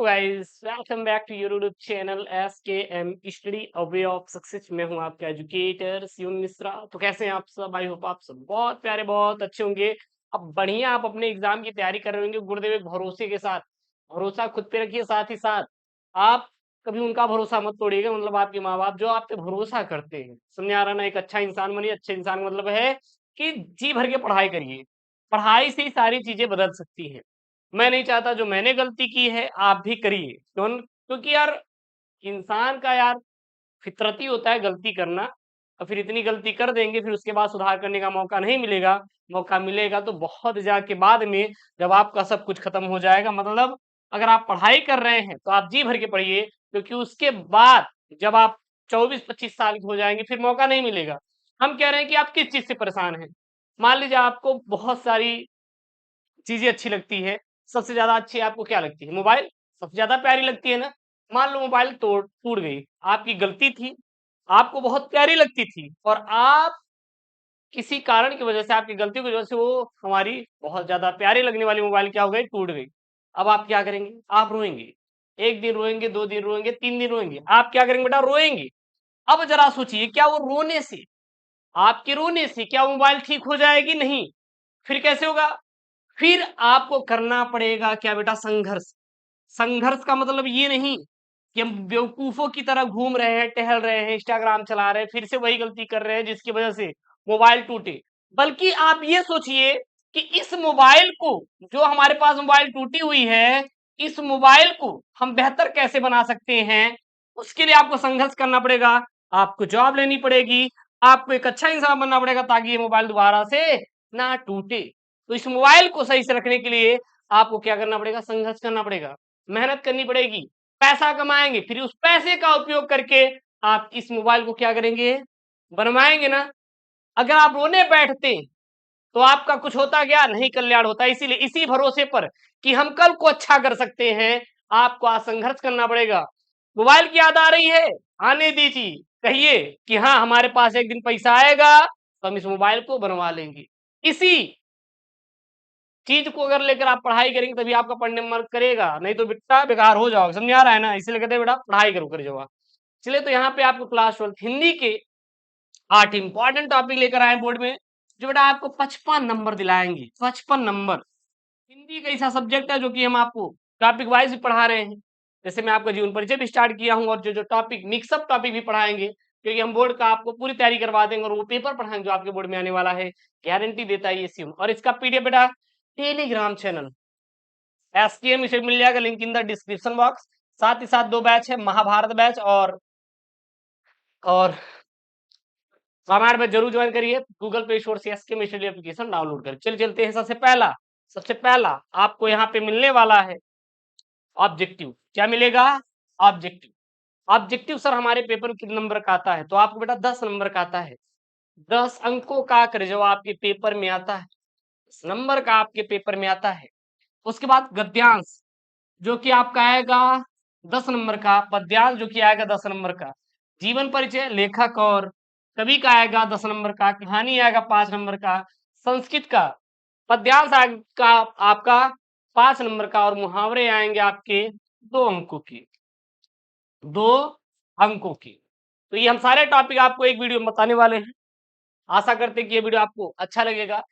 तो guys welcome back to your YouTube channel SKM study a way of success. मैं हूं आपका educator Shivam Mishra. तो कैसे हैं आप सब? आई होप आप सब बहुत प्यारे बहुत अच्छे होंगे। अब बढ़िया आप अपने एग्जाम की तैयारी कर रहे होंगे गुरुदेव एक भरोसे के साथ। भरोसा खुद पे रखिए, साथ ही साथ आप कभी उनका भरोसा मत तोड़िएगा। मतलब आपके माँ बाप जो आप पे भरोसा करते हैं, समझ आ रहा ना? एक अच्छा इंसान बनिए। अच्छे इंसान का मतलब है कि जी भर के पढ़ाई करिए। पढ़ाई से ही सारी चीजें बदल सकती हैं। मैं नहीं चाहता जो मैंने गलती की है आप भी करिए। क्योंकि यार इंसान का यार फितरत ही होता है गलती करना। और फिर इतनी गलती कर देंगे, फिर उसके बाद सुधार करने का मौका नहीं मिलेगा। मौका मिलेगा तो बहुत के बाद में, जब आपका सब कुछ खत्म हो जाएगा। मतलब अगर आप पढ़ाई कर रहे हैं तो आप जी भर के पढ़िए, क्योंकि उसके बाद जब आप 24-25 साल के हो जाएंगे फिर मौका नहीं मिलेगा। हम कह रहे हैं कि आप किस चीज से परेशान हैं। मान लीजिए आपको बहुत सारी चीजें अच्छी लगती है। सबसे ज्यादा अच्छी आपको क्या लगती है? मोबाइल सबसे ज्यादा प्यारी लगती है ना। मान लो मोबाइल तोड़ टूट गई, आपकी गलती थी, आपको बहुत प्यारी लगती थी, और आप किसी कारण की वजह से, आपकी गलती की वजह से वो हमारी बहुत ज्यादा प्यारी लगने वाली मोबाइल क्या हो गई? टूट गई। अब आप क्या करेंगे? आप रोएंगे। एक दिन रोएंगे, 2 दिन रोएंगे, 3 दिन रोएंगे। आप क्या करेंगे बेटा? रोएंगे। अब जरा सोचिए, क्या वो रोने से, आपके रोने से क्या मोबाइल ठीक हो जाएगी? नहीं। फिर कैसे होगा? फिर आपको करना पड़ेगा क्या बेटा? संघर्ष। संघर्ष का मतलब ये नहीं कि हम बेवकूफों की तरह घूम रहे हैं, टहल रहे हैं, इंस्टाग्राम चला रहे हैं, फिर से वही गलती कर रहे हैं जिसकी वजह से मोबाइल टूटे। बल्कि आप ये सोचिए कि इस मोबाइल को, जो हमारे पास मोबाइल टूटी हुई है, इस मोबाइल को हम बेहतर कैसे बना सकते हैं। उसके लिए आपको संघर्ष करना पड़ेगा। आपको जॉब लेनी पड़ेगी। आपको एक अच्छा इंसान बनना पड़ेगा ताकि ये मोबाइल दोबारा से ना टूटे। तो इस मोबाइल को सही से रखने के लिए आपको क्या करना पड़ेगा? संघर्ष करना पड़ेगा, मेहनत करनी पड़ेगी, पैसा कमाएंगे, फिर उस पैसे का उपयोग करके आप इस मोबाइल को क्या करेंगे? बनवाएंगे ना। अगर आप रोने बैठते तो आपका कुछ होता क्या? नहीं कल्याण होता। इसीलिए इसी भरोसे पर कि हम कल को अच्छा कर सकते हैं, आपको आज संघर्ष करना पड़ेगा। मोबाइल की याद आ रही है? आने दीजिए। कहिए कि हाँ, हमारे पास एक दिन पैसा आएगा तो हम इस मोबाइल को बनवा लेंगे। इसी चीज को अगर लेकर आप पढ़ाई करेंगे तभी आपका पढ़ने में मन करेगा, नहीं तो बेटा बेकार हो जाओगे। समझ आ रहा है ना? इसलिए कहते हैं बेटा पढ़ाई करो, कर जाओ। चलिए, तो यहाँ पे आपको क्लास 12 हिंदी के 8 इंपॉर्टेंट टॉपिक लेकर आए बोर्ड में, जो बेटा आपको 55 नंबर दिलाएंगे। 55 नंबर। हिंदी का ऐसा सब्जेक्ट है जो कि हम आपको टॉपिक वाइज भी पढ़ा रहे हैं। जैसे मैं आपका जीवन परिचय भी स्टार्ट किया हूँ, और जो जो टॉपिक मिक्सअप टॉपिक भी पढ़ाएंगे, क्योंकि हम बोर्ड का आपको पूरी तैयारी करवा देंगे और वो पेपर पढ़ाएंगे जो आपके बोर्ड में आने वाला है। गारंटी देता है ये सीएम। और इसका पीडीएफ बेटा टेलीग्राम चैनल एसटीएम इसे मिल जाएगा, link in the description box. साथ ही साथ 2 बैच है, महाभारत बैच और रामायण बैच। जरूर ज्वाइन करिए। गूगल प्ले स्टोर से एसटीएम स्टडी एप्लीकेशन डाउनलोड करिए। चलते हैं। सबसे पहला आपको यहाँ पे मिलने वाला है ऑब्जेक्टिव। क्या मिलेगा? ऑब्जेक्टिव। ऑब्जेक्टिव सर हमारे पेपर कितने नंबर का आता है? तो आपको बेटा 10 नंबर का आता है। 10 अंकों का कर जो आपके पेपर में आता है, 10 नंबर का आपके पेपर में आता है। उसके बाद गद्यांश, जो कि आपका आएगा 10 नंबर का। पद्यांश जो कि आएगा 10 नंबर का। जीवन परिचय, लेखक और कवि का आएगा 10 नंबर का। कहानी आएगा 5 नंबर का। संस्कृत का पद्यांश आएगा आपका 5 नंबर का। और मुहावरे आएंगे आपके 2 अंकों के। 2 अंकों की। तो ये हम सारे टॉपिक आपको एक वीडियो में बताने वाले हैं। आशा करते हैं कि ये वीडियो आपको अच्छा लगेगा,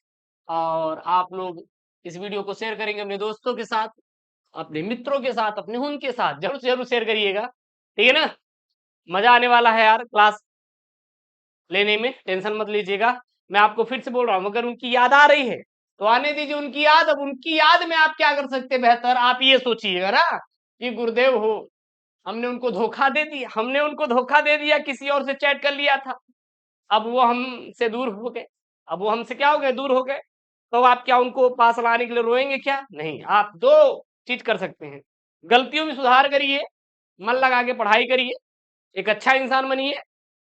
और आप लोग इस वीडियो को शेयर करेंगे अपने दोस्तों के साथ, अपने मित्रों के साथ, अपने उनके साथ जरूर से जरूर शेयर करिएगा। ठीक है ना? मजा आने वाला है यार क्लास लेने में, टेंशन मत लीजिएगा। मैं आपको फिर से बोल रहा हूँ, अगर उनकी याद आ रही है तो आने दीजिए उनकी याद। अब उनकी याद में आप क्या कर सकते हैं बेहतर? आप ये सोचिएगा ना कि गुरुदेव हो, हमने उनको धोखा दे दिया, किसी और से चैट कर लिया था, अब वो हमसे दूर हो गए। अब वो हमसे क्या हो गए? दूर हो गए। तो आप क्या उनको पास लाने के लिए रोएंगे क्या? नहीं। आप 2 चीज कर सकते हैं। गलतियों में सुधार करिए, मन लगा के पढ़ाई करिए, एक अच्छा इंसान बनिए।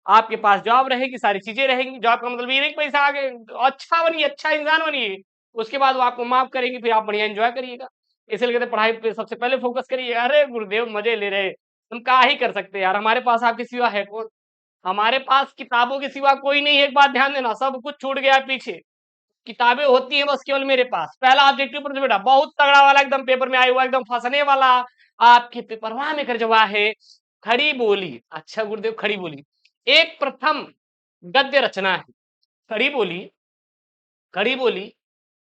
आपके पास जॉब रहेगी, सारी चीजें रहेंगी। जॉब का मतलब ये नहीं कि पैसा आ गए। अच्छा बनिए, अच्छा इंसान बनिए, उसके बाद वो आपको माफ करेंगे, फिर आप बढ़िया एंजॉय करिएगा। इसलिए कहते पढ़ाई पे सबसे पहले फोकस करिए। अरे गुरुदेव मजे ले रहे, हम क्या ही कर सकते हैं यार, हमारे पास आपके सिवा है कौन? हमारे पास किताबों के सिवा कोई नहीं है। एक बात ध्यान देना, सब कुछ छूट गया है पीछे। किताबें होती हैं बस केवल मेरे पास। पहला ऑब्जेक्टिव पर बेटा बहुत तगड़ा वाला एकदम पेपर में आया हुआ, एकदम फंसने वाला, आपके पेपरवा में कर जवा है खड़ी बोली। अच्छा गुरुदेव, खड़ी बोली एक प्रथम गद्य रचना है। खड़ी बोली, खड़ी बोली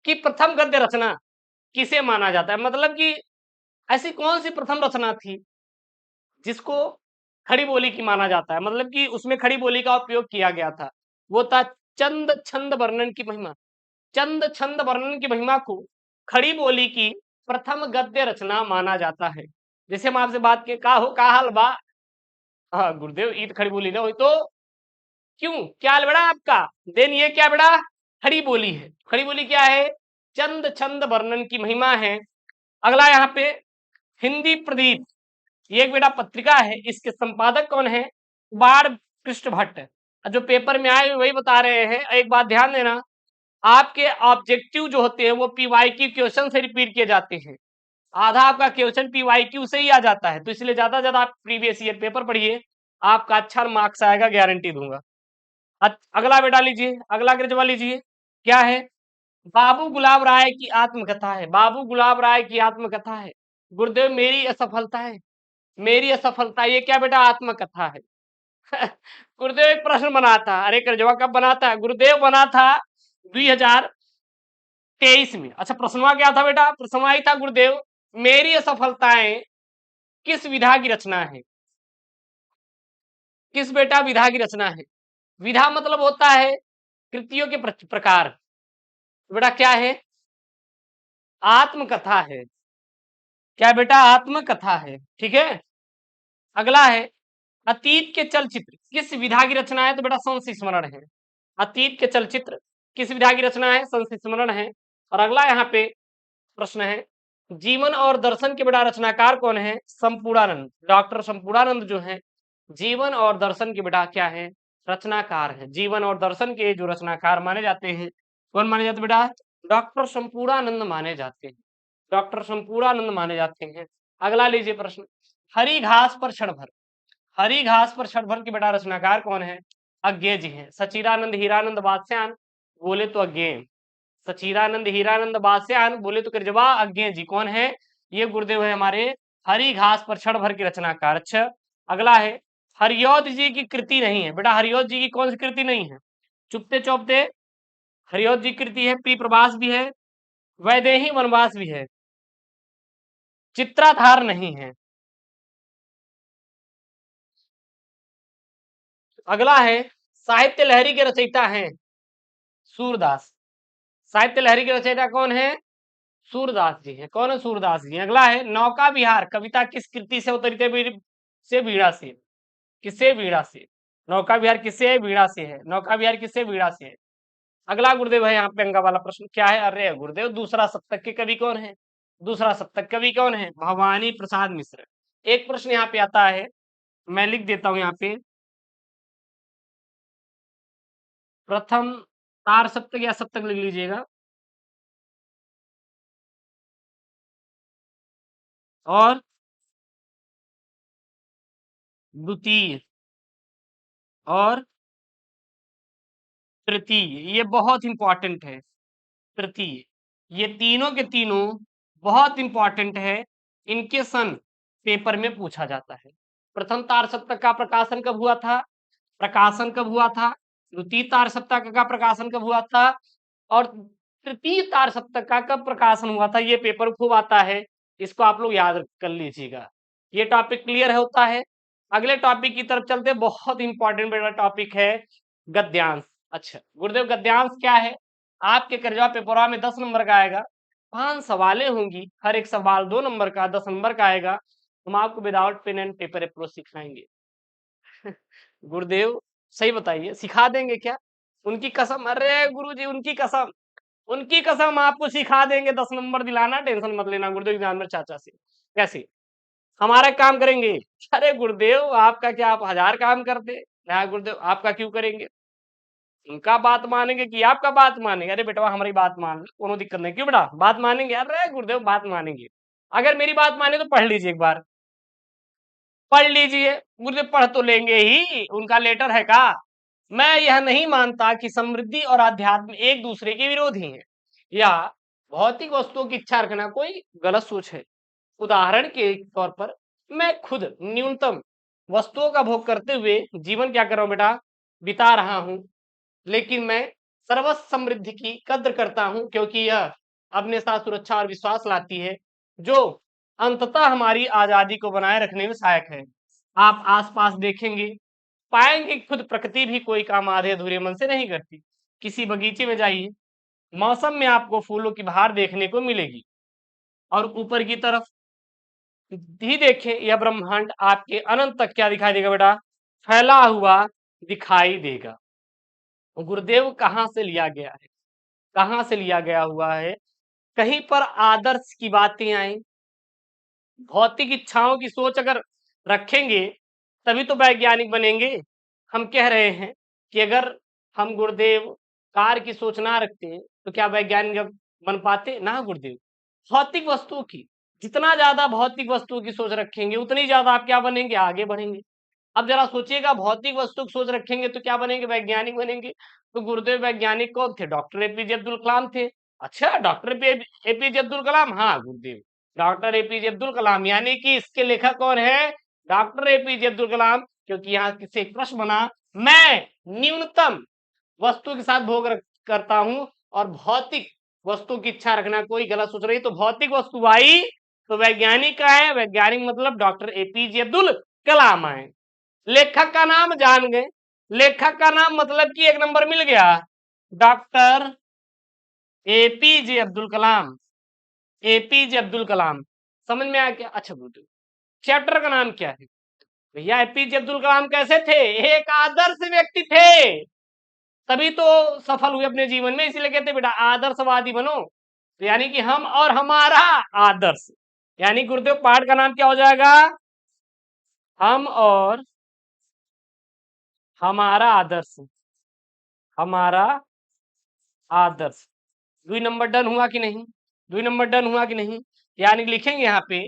की प्रथम गद्य रचना किसे माना जाता है? मतलब कि ऐसी कौन सी प्रथम रचना थी जिसको खड़ी बोली की माना जाता है, मतलब कि उसमें खड़ी बोली का उपयोग किया गया था। वो था चंद छंद वर्णन की महिमा। चंद छंद वर्णन की महिमा को खड़ी बोली की प्रथम गद्य रचना माना जाता है। जैसे हम आपसे बात के का हो का हाल बा, हाँ गुरुदेव ईद खड़ी बोली ना हुई तो क्यों, क्या हाल बेड़ा आपका? देन ये क्या बेड़ा, खड़ी बोली है। खड़ी बोली क्या है? चंद छंद वर्णन की महिमा है। अगला यहाँ पे हिंदी प्रदीप, ये एक बेटा पत्रिका है, इसके संपादक कौन है? बाण कृष्ण भट्ट। जो पेपर में आए वही बता रहे हैं। एक बात ध्यान देना, आपके ऑब्जेक्टिव जो होते हैं वो पीवाईक्यू क्वेश्चन से रिपीट किए जाते हैं। आधा आपका क्वेश्चन पीवाईक्यू से ही आ जाता है, तो इसलिए ज्यादा से ज्यादा आप प्रीवियस ईयर पेपर पढ़िए, आपका अच्छा मार्क्स आएगा, गारंटी दूंगा। अगला बेटा लीजिए, अगला ग्रेजवा लीजिए, क्या है? बाबू गुलाब राय की आत्मकथा है। बाबू गुलाब राय की आत्मकथा है। गुरुदेव मेरी असफलता है, मेरी असफलता, ये क्या बेटा? आत्मकथा है। गुरुदेव एक प्रश्न बना था, अरे करजवा कब बना था? गुरुदेव बना था 2023 में। अच्छा प्रश्नवा क्या था बेटा? प्रश्नवा ही था गुरुदेव मेरी असफलताएं किस विधा की रचना है? किस बेटा विधा की रचना है? विधा मतलब होता है कृतियों के प्रकार। बेटा क्या है? आत्मकथा है। क्या बेटा? आत्मकथा है, ठीक है। अगला है अतीत के चलचित्र किस विधा की रचना है? तो बेटा संस्मरण है। अतीत के चलचित्र किस विधा की रचना है? संस्मरण है। और अगला यहाँ पे प्रश्न है जीवन और दर्शन के बेटा रचनाकार कौन है? संपूर्णानंद। डॉक्टर संपूर्णानंद जो है जीवन और दर्शन के बेटा क्या है? रचनाकार है। जीवन और दर्शन के जो रचनाकार माने जाते हैं, कौन माने जाते बेटा? डॉक्टर संपूर्णानंद माने जाते हैं। डॉक्टर संपूर्णानंद माने जाते हैं। अगला लीजिए प्रश्न, हरी घास पर क्षण भर। हरी घास पर क्षण भर की बेटा रचनाकार कौन है? अज्ञेय जी हैं। सचिदानंद हीरानंद बादशाह बोले तो अज्ञेय। सचिदानंद हीरानंद बादशाह बोले तो करजवा अज्ञेय जी कौन है? ये गुरुदेव है हमारे हरी घास पर क्षण भर की रचनाकार। अच्छा अगला है हरियोध जी की कृति नहीं है। बेटा हरियोध जी की कौन सी कृति नहीं है? चुपते चौपते हरियोध जी कृति है, प्री प्रवास भी है, वैदेही वनवास भी है, चित्राधार नहीं है। अगला है साहित्य लहरी के रचयिता हैं सूरदास। साहित्य लहरी के रचयिता कौन है? सूरदास जी हैं। कौन है? सूरदास जी। अगला है नौका विहार कविता किस कृति से अवतरित से बीड़ा से? किससे? बीड़ा से। नौका विहार किससे है? बीड़ा से है। नौका विहार किससे? बीड़ा से है। अगला गुरुदेव है यहाँ पे अंगा वाला प्रश्न, क्या है? अरे गुरुदेव दूसरा सप्तक के कवि कौन है? दूसरा सप्तक कवि कौन है? भवानी प्रसाद मिश्र। एक प्रश्न यहाँ पे आता है, मैं लिख देता हूं यहाँ पे, प्रथम तार सप्तक या सप्तक लिख लीजिएगा, और द्वितीय और तृतीय, ये बहुत इंपॉर्टेंट है। तृतीय, ये तीनों के तीनों बहुत इंपॉर्टेंट है, इनके सन पेपर में पूछा जाता है। प्रथम तार सप्तक का प्रकाशन कब हुआ था? प्रकाशन कब हुआ था? द्वितीय तार सप्तक का प्रकाशन कब हुआ था? और तृतीय तार सप्तक का कब प्रकाशन हुआ था? ये पेपर खूब आता है, इसको आप लोग याद कर लीजिएगा। ये टॉपिक क्लियर होता है। अगले टॉपिक की तरफ चलते, बहुत इंपॉर्टेंट बेटा टॉपिक है गद्यांश। अच्छा गुरुदेव गद्यांश क्या है? आपके करजवा पेपरवा में 10 नंबर का आएगा, 5 सवालें होंगी, हर एक सवाल 2 नंबर का, 10 नंबर का आएगा। हम आपको without pen and paper approach सिखाएंगे। गुरुदेव सही बताइए, सिखा देंगे क्या? उनकी कसम, अरे गुरुजी उनकी कसम, उनकी कसम आपको सिखा देंगे, 10 नंबर दिलाना, टेंशन मत लेना गुरुदेव एग्जाम में चाचा से। कैसे? हमारा काम करेंगे? अरे गुरुदेव आपका क्या, आप 1000 काम करते। ना गुरुदेव आपका क्यों करेंगे? उनका बात मानेंगे कि आपका बात मानेंगे? अरे बेटा हमारी बात मान लो, कोनो दिक्कत नहीं। क्यों बेटा बात मानेंगे? अरे गुरुदेव बात मानेंगे। अगर मेरी बात माने तो पढ़ लीजिए एक बार, पढ़ लीजिए। गुरुदेव पढ़ तो लेंगे ही, उनका लेटर है का? मैं यह नहीं मानता कि समृद्धि और आध्यात्म एक दूसरे के विरोधी हैं या भौतिक वस्तुओं की इच्छा रखना कोई गलत सोच है। उदाहरण के तौर पर मैं खुद न्यूनतम वस्तुओं का भोग करते हुए जीवन क्या कर रहा हूं बेटा, बिता रहा हूं, लेकिन मैं सर्वस्व समृद्धि की कद्र करता हूं, क्योंकि यह अपने साथ सुरक्षा और विश्वास लाती है, जो अंततः हमारी आजादी को बनाए रखने में सहायक है। आप आसपास देखेंगे, पाएंगे कि खुद प्रकृति भी कोई काम आधे अधूरे मन से नहीं करती। किसी बगीचे में जाइए, मौसम में आपको फूलों की बहार देखने को मिलेगी, और ऊपर की तरफ भी देखें, यह ब्रह्मांड आपके अनंत तक क्या दिखाई देगा बेटा, फैला हुआ दिखाई देगा। गुरुदेव कहाँ से लिया गया है, कहाँ से लिया गया हुआ है? कहीं पर आदर्श की बातें आई, भौतिक इच्छाओं की सोच अगर रखेंगे तभी तो वैज्ञानिक बनेंगे। हम कह रहे हैं कि अगर हम गुरुदेव कार की सोच ना रखते तो क्या वैज्ञानिक अब बन पाते ना गुरुदेव। भौतिक वस्तुओं की, जितना ज्यादा भौतिक वस्तुओं की सोच रखेंगे उतनी ज्यादा आप क्या बनेंगे, आगे बढ़ेंगे। अब जरा सोचिएगा, भौतिक वस्तु की सोच रखेंगे तो क्या बनेंगे, वैज्ञानिक बनेंगे। तो गुरुदेव वैज्ञानिक कौन थे, डॉक्टर एपीजे अब्दुल कलाम थे। अच्छा, डॉक्टर एपीजे अब्दुल कलाम, हाँ गुरुदेव, डॉक्टर एपीजे अब्दुल कलाम, यानी कि इसके लेखक कौन है, डॉक्टर एपीजे अब्दुल कलाम। क्योंकि यहाँ किसी एक प्रश्न बना, मैं न्यूनतम वस्तु के साथ करता हूं और भौतिक वस्तु की इच्छा रखना कोई गलत सोच रही, तो भौतिक वस्तु आई तो वैज्ञानिक का है, वैज्ञानिक मतलब डॉक्टर एपीजे अब्दुल कलाम आए। लेखक का नाम जान गए, लेखक का नाम मतलब कि एक नंबर मिल गया, doctor APJ Abdul Kalam, APJ Abdul Kalam. समझ में आ गया। अच्छा गुरुदेव, चैप्टर का नाम क्या है? भैया एपीजे अब्दुल कलाम कैसे थे, एक आदर्श व्यक्ति थे, तभी तो सफल हुए अपने जीवन में, इसीलिए कहते बेटा आदर्शवादी बनो। तो यानी कि हम और हमारा आदर्श, यानी गुरुदेव पाठ का नाम क्या हो जाएगा, हम और हमारा आदर्श, हमारा आदर्श। 2 नंबर डन हुआ कि नहीं, 2 नंबर डन हुआ कि नहीं। यानी लिखेंगे यहाँ पे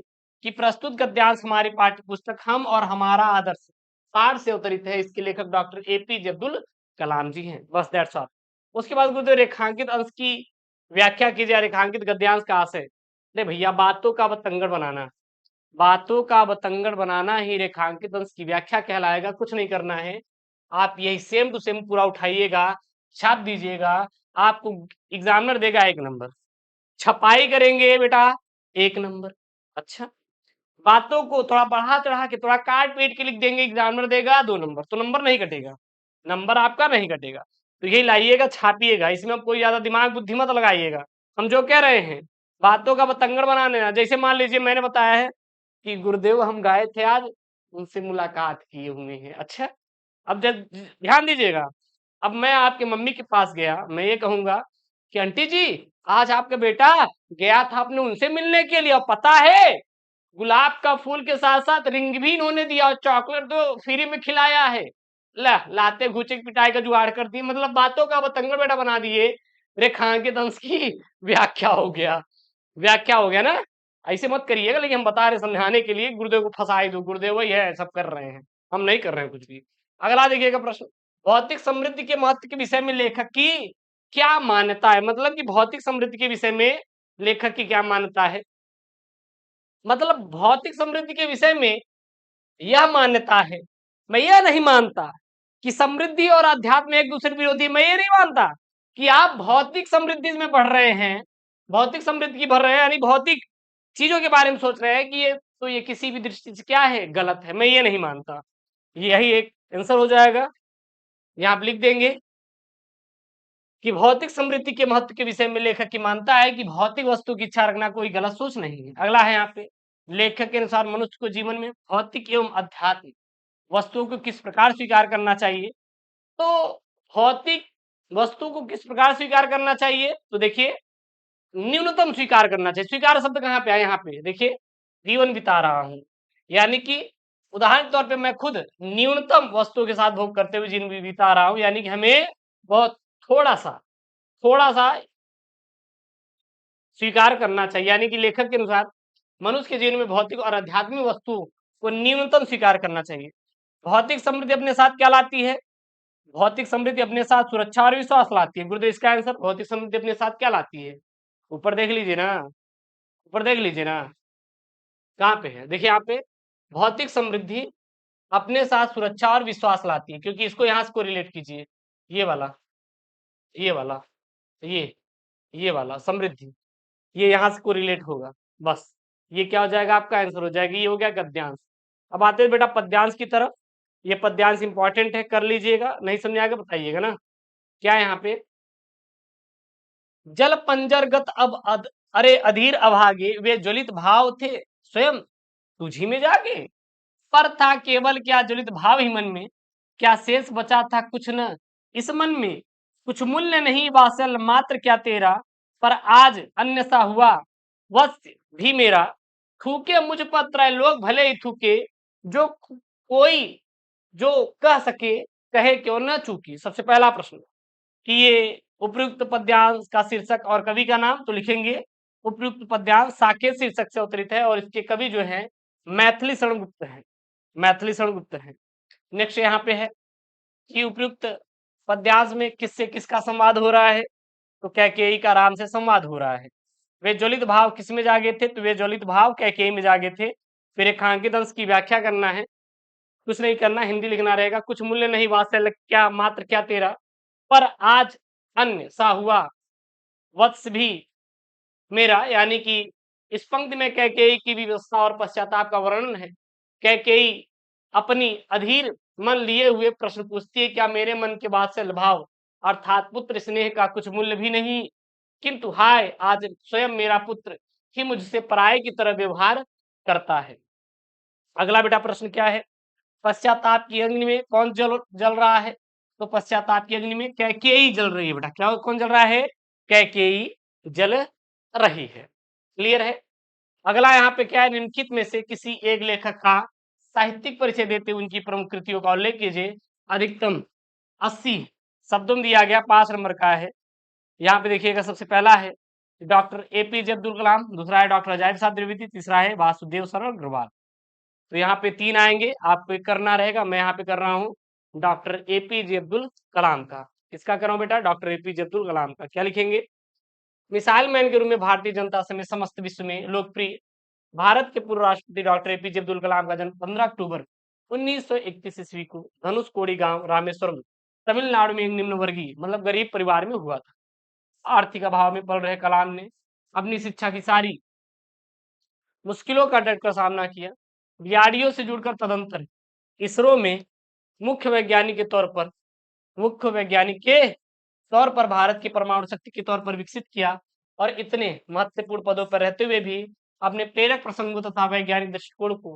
कि प्रस्तुत गद्यांश हमारी पाठ्य पुस्तक हम और हमारा आदर्श पाठ से अवतरित है, इसके लेखक डॉक्टर एपीजे अब्दुल कलाम जी हैं, बस दैट्स ऑल। उसके बाद गुरुदेव रेखांकित अंश की व्याख्या कीजिए, रेखांकित गद्यांश का आशय। अरे भैया, बातों का बतंगड़ बनाना, बातों का बतंगड़ बनाना ही रेखांकित अंश की व्याख्या कहलाएगा, कुछ नहीं करना है। आप यही सेम टू सेम पूरा उठाइएगा, छाप दीजिएगा, आपको एग्जामिनर देगा 1 नंबर। छपाई करेंगे बेटा 1 नंबर। अच्छा, बातों को थोड़ा बढ़ा चढ़ा के, थोड़ा काट पीट के लिख देंगे, एग्जामिनर देगा 2 नंबर, तो नंबर नहीं कटेगा, नंबर आपका नहीं कटेगा। तो यही लाइएगा, छापिएगा, इसमें आप कोई ज्यादा दिमाग बुद्धि मत लगाइएगा। हम जो कह रहे हैं, बातों का बतंगड़ बनाने ना, जैसे मान लीजिए मैंने बताया है कि गुरुदेव हम गए थे आज, उनसे मुलाकात किए हुए हैं। अच्छा, अब ध्यान दीजिएगा, अब मैं आपके मम्मी के पास गया, मैं ये कहूंगा कि आंटी जी, आज आपका बेटा गया था अपने उनसे मिलने के लिए, और पता है गुलाब का फूल के साथ साथ रिंग भी इन्होंने दिया और चॉकलेट तो फ्री में खिलाया है। ला लाते घूचे पिटाई का जुगाड़ कर दी, मतलब बातों का बतंगड़ बेटा बना दिए। रेखांकित अंश की व्याख्या हो गया, व्याख्या हो गया ना। ऐसे मत करिएगा, लेकिन हम बता रहे समझाने के लिए, गुरुदेव को फंसाई दो, गुरुदेव वही है सब कर रहे हैं, हम नहीं कर रहे हैं कुछ भी। अगला देखिएगा प्रश्न, भौतिक समृद्धि के महत्व के विषय में लेखक की क्या मान्यता है, मतलब कि भौतिक समृद्धि के विषय में लेखक की क्या मान्यता है। मतलब भौतिक समृद्धि के विषय में यह मान्यता है, मैं यह नहीं मानता कि समृद्धि और अध्यात्म एक दूसरे के विरोधी, मैं ये नहीं मानता कि आप भौतिक समृद्धि में बढ़ रहे हैं, भौतिक समृद्धि की बढ़ रहे हैं, यानी भौतिक चीजों के बारे में सोच रहे हैं कि ये तो ये किसी भी दृष्टि से क्या है, गलत है, मैं ये नहीं मानता। यही एक आंसर हो जाएगा, यहाँ आप लिख देंगे कि भौतिक समृद्धि के महत्व के विषय में लेखक की मानता है कि भौतिक वस्तु की इच्छा रखना कोई गलत सोच नहीं है। अगला है यहाँ पे, लेखक के अनुसार मनुष्य को जीवन में भौतिक एवं आध्यात्मिक वस्तुओं को किस प्रकार स्वीकार करना चाहिए। तो भौतिक वस्तु को किस प्रकार स्वीकार करना चाहिए, तो देखिए न्यूनतम स्वीकार करना चाहिए। स्वीकार शब्द कहाँ पे आया, यहाँ पे देखिए, जीवन बिता रहा हूं, यानी कि उदाहरण के तौर पे मैं खुद न्यूनतम वस्तुओं के साथ भोग करते हुए जीवन बिता रहा हूं, यानी कि हमें बहुत थोड़ा सा, थोड़ा सा स्वीकार करना चाहिए। यानी कि लेखक के अनुसार मनुष्य के जीवन में भौतिक और आध्यात्मिक वस्तु को न्यूनतम स्वीकार करना चाहिए। भौतिक समृद्धि अपने साथ क्या लाती है, भौतिक समृद्धि अपने साथ सुरक्षा और विश्वास लाती है। गुरुदेव इसका आंसर, भौतिक समृद्धि अपने साथ क्या लाती है, ऊपर देख लीजिए ना, ऊपर देख लीजिए ना, कहाँ पे है? देखिए यहाँ पे भौतिक समृद्धि अपने साथ सुरक्षा और विश्वास लाती है, क्योंकि इसको यहाँ से कोरिलेट कीजिए, ये वाला, ये वाला, ये ये वाला समृद्धि, ये यहाँ से कोरिलेट होगा। बस ये क्या हो जाएगा, आपका आंसर हो जाएगा। ये हो गया गद्यांश। अब आते हैं बेटा पद्यांश की तरफ। ये पद्यांश इंपॉर्टेंट है, कर लीजिएगा, नहीं समझ आएगा बताइएगा ना। क्या है यहाँ पे? जल पंजरगत अब अरे अधीर अभागे, वे ज्वलित भाव थे स्वयं तुझी में जागे। पर था केवल क्या ज्वलित भाव ही मन में, क्या शेष बचा था कुछ न इस मन में। कुछ मूल्य नहीं वात्सल मात्र क्या तेरा, पर आज अन्य सा हुआ वत्स भी मेरा। थूके मुझ पर त्रैलोक भले ही थूके, जो कोई जो कह सके कहे क्यों न चूकी। सबसे पहला प्रश्न कि ये उपयुक्त पद्यांश का शीर्षक और कवि का नाम, तो लिखेंगे उपयुक्त पद्यांश साकेत शीर्षक से अवतरित है और इसके कवि जो है मैथिली शरण गुप्त है, मैथिली शरण गुप्त है। नेक्स्ट यहाँ पे है कि उपयुक्त पद्यांश में किससे किसका संवाद हो रहा है, तो कैकेयी का राम से संवाद हो रहा है। वे ज्वलित भाव किस में जागे थे, तो वे ज्वलित भाव कैकेयी में जागे थे। फिर रेखांकित अंश की व्याख्या करना है, कुछ नहीं करना, हिंदी लिखना रहेगा। कुछ मूल्य नहीं वात्सल्य क्या मात्र क्या तेरा, पर आज अन्य सा हुआ वत्स भी मेरा। यानी कि इस पंक्ति में कैकेयी की विवशता और पश्चाताप का वर्णन है। कैकेयी अपनी अधीर मन लिए हुए प्रश्न पूछती है, क्या मेरे मन के वात्सल्य भाव अर्थात पुत्र स्नेह का कुछ मूल्य भी नहीं, किंतु हाय आज स्वयं मेरा पुत्र ही मुझसे पराये की तरह व्यवहार करता है। अगला बेटा प्रश्न क्या है, पश्चाताप की अग्नि में कौन जल जल रहा है, तो पश्चाताप की अग्नि में कैकेयी जल रही है बेटा। क्या कौन जल रहा है? कैकेयी जल रही है। क्लियर है? अगला यहाँ पे क्या है, निम्नलिखित में से किसी एक लेखक का साहित्यिक परिचय देते हुए उनकी प्रमुख कृतियों का उल्लेख कीजिए। अधिकतम 80 शब्दों में दिया गया, 5 नंबर का है। यहाँ पे देखिएगा, सबसे पहला है डॉक्टर एपीजे अब्दुल कलाम, दूसरा है डॉक्टर अजायब प्रसाद द्विवेदी, तीसरा है वासुदेव सरल अग्रवाल। तो यहाँ पे 3 आएंगे, आपको एक करना रहेगा। मैं यहाँ पे कर रहा हूँ डॉक्टर एपीजे अब्दुल कलाम का। किसका कर रहा हूँ बेटा? डॉक्टर एपीजे अब्दुल कलाम का। क्या लिखेंगे? मिसाइल मैन के रूप में भारतीय जनता समेत समस्त विश्व में लोकप्रिय भारत के पूर्व राष्ट्रपति डॉक्टर एपीजे अब्दुल कलाम का जन्म 15 अक्टूबर 1931 ईस्वी को धनुषकोडी गांव रामेश्वरम तमिलनाडु में एक निम्न वर्गीय मतलब गरीब परिवार में हुआ था। आर्थिक अभाव में पड़ रहे कलाम ने अपनी शिक्षा की सारी मुश्किलों का डटकर सामना किया। डीआरडीओ से जुड़कर तदंतर इसरो में मुख्य वैज्ञानिक के तौर पर भारत की परमाणु शक्ति के तौर पर विकसित किया। और इतने महत्वपूर्ण पदों पर रहते हुए भी अपने प्रेरक प्रसंगों तथा वैज्ञानिक दृष्टिकोण को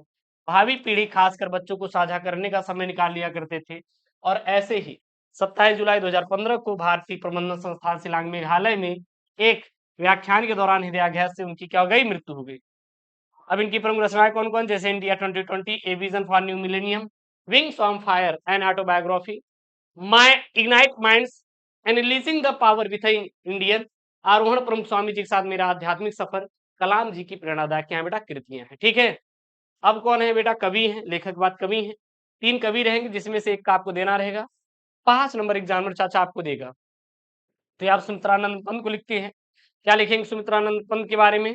भावी पीढ़ी खासकर बच्चों को साझा करने का समय निकाल लिया करते थे। और ऐसे ही 27 जुलाई 2015 को भारतीय प्रबंधन संस्थान शिलांग मेघालय में एक व्याख्यान के दौरान हृदयाघात से उनकी क्या हो गई, मृत्यु हो गई। अब इनकी प्रमुख रचनाएं कौन कौन, जैसे India 2020, a vision for new millennium, wings on fire, an autobiography, my ignite minds and releasing the power with Indian, आरोहण प्रमुख स्वामी जी के साथ मेरा आध्यात्मिक सफर, कलाम जी की प्रेरणादायक क्या बेटा कृतियां हैं। ठीक है, अब कौन है बेटा? कवि हैं, लेखक बात कवि हैं। 3 कवि रहेंगे जिसमें से एक का आपको देना रहेगा, 5 नंबर एग्जामिनर चाचा आपको देगा। तो आप सुमित्रानंद पंत को लिखते हैं। क्या लिखेंगे सुमित्रानंद पंत के बारे में?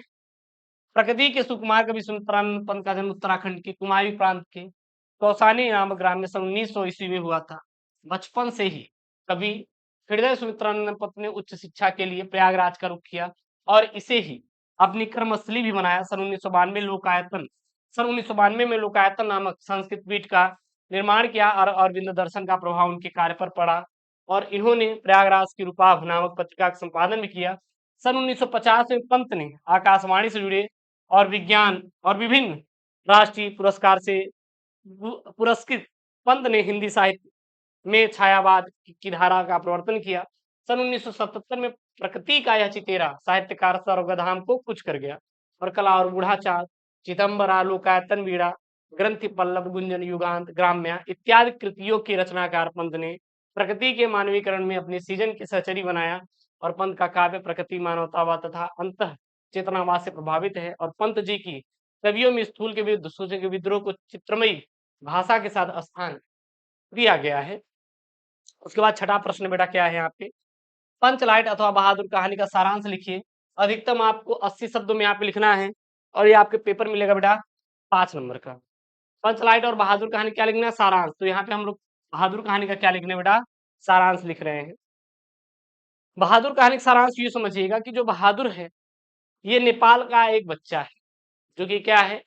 प्रकृति के सुकुमार कवि सुमित्रानंद पंत का जन्म उत्तराखंड के कुमायूं प्रांत के कौसानी नामक ग्राम में सन 1900 ईस्वी में हुआ था। बचपन से ही कवि हृदय सुमित्रानंद पंत ने उच्च शिक्षा के लिए प्रयागराज का रुख किया और इसे ही अपनी कर्मस्थली भी बनाया। सन 1992 में लोकायतन नामक संस्कृत पीठ का निर्माण किया और अरविंद दर्शन का प्रभाव उनके कार्य पर पड़ा और इन्होंने प्रयागराज की रूपाभ नामक पत्रिका का संपादन भी किया। सन 1950 में पंत ने आकाशवाणी से जुड़े और विज्ञान और विभिन्न राष्ट्रीय पुरस्कार से पुरस्कृत पंत ने हिंदी साहित्य में छायावाद की धारा का प्रवर्तन किया। सन 1977 में प्रकृति का यह चितेरा साहित्यकार सर्वगधाम को कुछ कर गया और कला और बूढ़ाचार, चिदम्बरा, लोकायतन वीड़ा, ग्रंथि पल्लव, गुंजन, युगांत, ग्राम्या इत्यादि कृतियों के रचनाकार पंत ने प्रकृति के मानवीकरण में अपने सीजन की सहचरी बनाया और पंत का काव्य प्रकृति, मानवतावाद तथा अंत चेतनावाद से प्रभावित है। और पंत जी की कवियों में स्थूल के विरुद्ध सूचे के विद्रोह को चित्रमयी भाषा के साथ स्थान दिया गया है। उसके बाद छठा प्रश्न बेटा क्या है यहाँ पे, पंचलाइट अथवा बहादुर कहानी का सारांश लिखिए। अधिकतम आपको 80 शब्दों में यहाँ पे लिखना है और ये आपके पेपर मिलेगा बेटा 5 नंबर का। पंच लाइट और बहादुर कहानी क्या लिखना है? सारांश। तो यहाँ पे हम लोग बहादुर कहानी का क्या लिखने हैं बेटा? सारांश लिख रहे हैं। बहादुर कहानी का सारांश ये समझिएगा कि जो बहादुर है, ये नेपाल का एक बच्चा है, जो कि क्या है?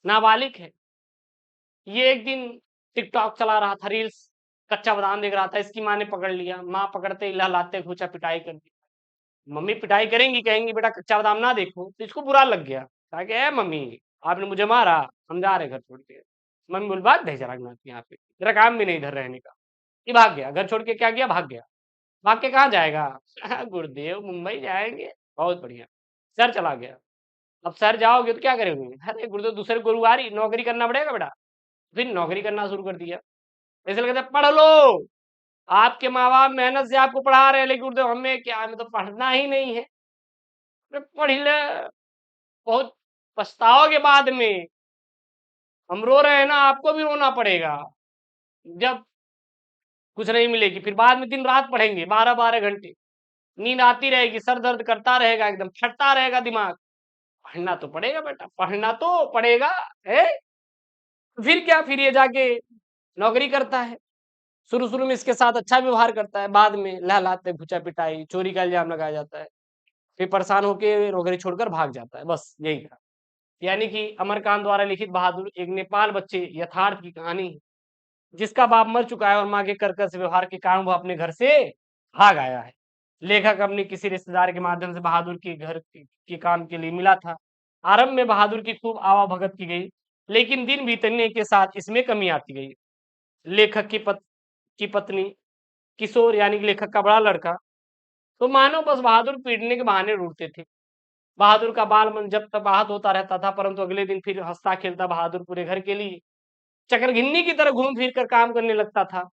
नाबालिग है। ये एक दिन टिकटॉक चला रहा था, रील्स, कच्चा बादाम देख रहा था, इसकी माँ ने पकड़ लिया, माँ पकड़ते ही लहलाते घूंचा पिटाई कर दी। मम्मी पिटाई करेंगी, कहेंगी बेटा कच्चा बादाम ना देखो, तो इसको बुरा लग गया, कहा कि ए मम्मी, आपने मुझे मारा, हम जा रहे घर छोड़ के। मम्मी बोल बात भेजा रखना यहाँ पे, तेरा काम भी नहीं इधर रहने का। ये भाग गया, घर छोड़ के क्या किया? भाग गया। भाग के कहाँ जाएगा? गुरुदेव मुंबई जाएंगे। बहुत बढ़िया। सर चला गया। अब सर जाओगे तो क्या करेंगे? अरे गुरुदेव दूसरे गुरुवारी नौकरी करना पड़ेगा बेटा। फिर नौकरी करना शुरू कर दिया। ऐसे लगता है पढ़ लो, आपके माँ बाप मेहनत से आपको पढ़ा रहे हैं, लेकिन गुरुदेव हमें क्या, हमें तो पढ़ना ही नहीं है। अरे पढ़ ले, बहुत पछताओगे बाद में। हम रो रहे हैं ना, आपको भी रोना पड़ेगा जब कुछ नहीं मिलेगी। फिर बाद में दिन रात पढ़ेंगे 12-12 घंटे, नींद आती रहेगी, सर दर्द करता रहेगा, एकदम फटता रहेगा दिमाग। पढ़ना तो पड़ेगा बेटा, पढ़ना तो पड़ेगा है। फिर क्या, फिर ये जाके नौकरी करता है। शुरू शुरू में इसके साथ अच्छा व्यवहार करता है, बाद में लहलाते घुचा पिटाई, चोरी का इल्जाम लगाया जाता है। फिर परेशान होकर नौकरी छोड़कर भाग जाता है। बस यही था। यानी कि अमरकांत द्वारा लिखित बहादुर एक नेपाल बच्चे यथार्थ की कहानी है, जिसका बाप मर चुका है और माँ के कर्कश व्यवहार के कारण वो अपने घर से भाग आया है। लेखक अपने किसी रिश्तेदार के माध्यम से बहादुर के घर के काम के लिए मिला था। आरंभ में बहादुर की खूब आवाभगत की गई, लेकिन दिन बीतने के साथ इसमें कमी आती गई। लेखक की पत्नी किशोर, यानी कि लेखक का बड़ा लड़का, तो मानो बस बहादुर पीटने के बहाने ढूंढते थे। बहादुर का बाल मन जब तक आहत होता रहता था, परंतु अगले दिन फिर हंसता खेलता बहादुर पूरे घर के लिए चकरघिन्नी की तरह घूम फिर कर काम करने लगता था।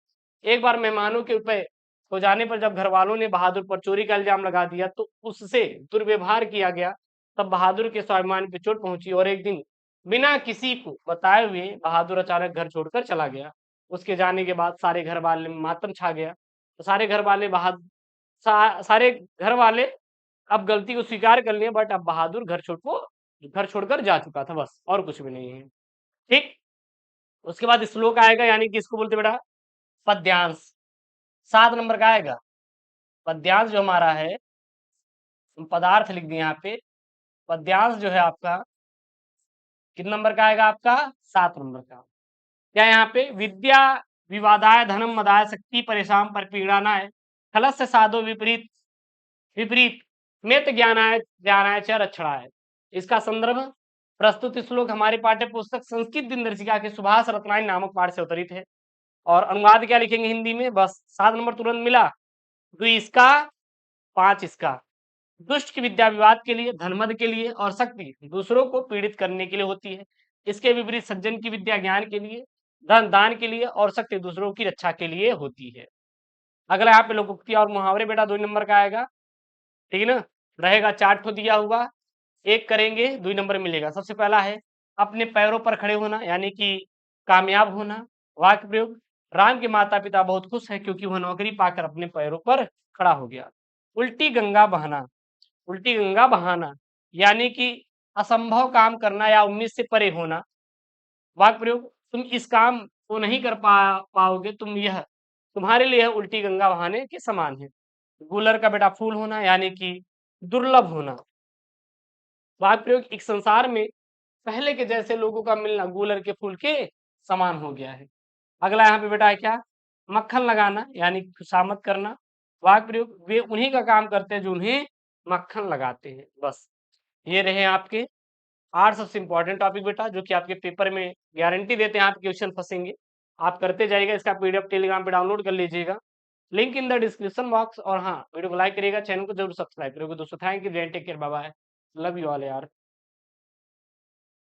एक बार मेहमानों के रुपए हो जाने पर जब घर वालों ने बहादुर पर चोरी का इल्जाम लगा दिया, तो उससे दुर्व्यवहार किया गया। तब बहादुर के स्वाभिमान पर चोट पहुंची और एक दिन बिना किसी को बताए हुए बहादुर अचानक घर छोड़कर चला गया। उसके जाने के बाद सारे घर वाले में मातम छा गया। तो सारे घर वाले अब गलती को स्वीकार कर लिए, बट अब बहादुर घर छोड़कर जा चुका था, बस और कुछ भी नहीं है। ठीक। उसके बाद श्लोक आएगा, यानी कि इसको बोलते बेटा पद्यांश। 7 नंबर का आएगा पद्यांश जो हमारा है। पदार्थ लिख दिए यहाँ पे। पद्यांश जो है आपका कितने नंबर का आएगा? आपका 7 नंबर का। क्या यहाँ पे? विद्या विवादाय धनम मदाय शक्ति परेशान पर पीड़ानाय खलस से साधो विपरीत विपरीत मेत ज्ञानाय ज्ञानाय च रक्षणाय। इसका संदर्भ प्रस्तुत श्लोक हमारे पाठ्य पुस्तक संस्कृत दिनदर्शिका के सुभाष रत्नायन नामक पाठ से अवतरित है। और अनुवाद क्या लिखेंगे हिंदी में? बस 7 नंबर तुरंत मिला। 2 इसका, 5 इसका। दुष्ट की विद्या विवाद के लिए, धनमद के लिए, और शक्ति दूसरों को पीड़ित करने के लिए होती है। इसके विपरीत सज्जन की विद्या ज्ञान के लिए, धन दान के लिए, और शक्ति दूसरों की रक्षा के लिए होती है। अगला यहाँ पे लोकोक्ति और मुहावरे बेटा 2 नंबर का आएगा। ठीक है ना? रहेगा 4 ठो दिया हुआ, एक करेंगे 2 नंबर मिलेगा। सबसे पहला है अपने पैरों पर खड़े होना, यानी कि कामयाब होना। वाक्य प्रयोग, राम के माता पिता बहुत खुश है क्योंकि वह नौकरी पाकर अपने पैरों पर खड़ा हो गया। उल्टी गंगा बहाना, उल्टी गंगा बहाना यानी कि असंभव काम करना या उम्मीद से परे होना। वाक्य प्रयोग, तुम इस काम को नहीं कर पाओगे, तुम्हारे लिए उल्टी गंगा बहाने के समान है। गुलर का बेटा फूल होना, यानी कि दुर्लभ होना। वाक्य प्रयोग, एक संसार में पहले के जैसे लोगों का मिलना गुलर के फूल के समान हो गया है। अगला यहाँ पे बेटा है क्या? मक्खन लगाना, यानी खुशामद करना। वाक्य प्रयोग, वे उन्हीं का काम करते हैं जो उन्हें मक्खन लगाते हैं। बस ये रहे आपके 8 सबसे इंपॉर्टेंट टॉपिक बेटा, जो कि आपके पेपर में गारंटी देते हैं आप क्वेश्चन फंसेंगे। आप करते जाइएगा। इसका पीडीएफ टेलीग्राम पे डाउनलोड कर लीजिएगा, link in the description box. और हाँ, वीडियो को लाइक करिएगा, चैनल को जरूर सब्सक्राइब करिएगा दोस्तों। Thank you, take care, bye bye, love you all यार।